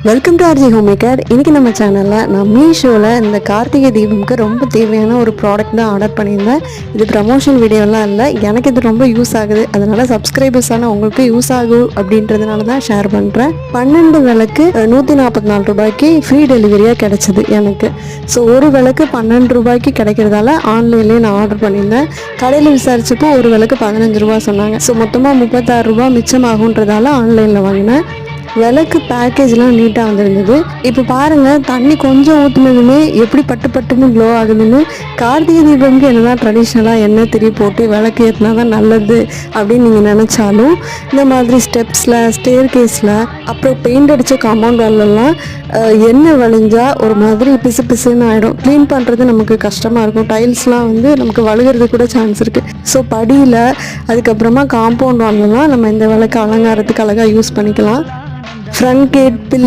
Welcome to RG home maker. இன்றைக்கி நம்ம சேனலில் நான் மீஷோவில் இந்த கார்த்திகை தீபம்க்கு ரொம்ப தேவையான ஒரு ப்ராடக்ட் தான் ஆர்டர் பண்ணியிருந்தேன். இது ப்ரமோஷன் வீடியோலாம் இல்லை, எனக்கு இது ரொம்ப யூஸ் ஆகுது. அதனால் சப்ஸ்கிரைபர்ஸான உங்களுக்கு யூஸ் ஆகும் அப்படின்றதுனால தான் ஷேர் பண்ணுறேன். 12 விளக்கு 144 ரூபாய்க்கு ஃப்ரீ டெலிவரியாக கிடச்சிது எனக்கு. ஸோ ஒரு விளக்கு 12 ரூபாய்க்கு கிடைக்கிறதால ஆன்லைன்லேயே நான் ஆர்டர் பண்ணியிருந்தேன். கடையில் விசாரிச்சப்போ ஒரு விளக்கு 15 ரூபா சொன்னாங்க. ஸோ மொத்தமாக 36 ரூபா மிச்சமாகுன்றதால ஆன்லைனில் வாங்கினேன். விளக்கு பேக்கேஜ்லாம் நீட்டாக வந்துருந்தது. இப்போ பாருங்கள், தண்ணி கொஞ்சம் ஊற்றுனதுமே எப்படி பட்டு பட்டுன்னு க்ளோ ஆகுதுன்னு. கார்த்திகை தீபம்க்கு என்னதான் ட்ரெடிஷ்னலாக எண்ணெய் திரி போட்டு விளக்கு ஏற்றினா தான் நல்லது அப்படின்னு நீங்கள் நினச்சாலும், இந்த மாதிரி ஸ்டெப்ஸில், ஸ்டேர் கேஸில், அப்புறம் பெயிண்ட் அடித்த காம்பவுண்ட் வாலெல்லாம் எண்ணெய் வழிஞ்சால் ஒரு மாதிரி பிசு பிசுன்னு ஆகிடும். க்ளீன் பண்ணுறது நமக்கு கஷ்டமாக இருக்கும். டைல்ஸ்லாம் வந்து நமக்கு வழுகிறது கூட சான்ஸ் இருக்குது. ஸோ படியில், அதுக்கப்புறமா காம்பவுண்ட் வாலெல்லாம் நம்ம இந்த விளக்கு அலங்காரத்துக்கு அழகாக யூஸ் பண்ணிக்கலாம். Front gate pillar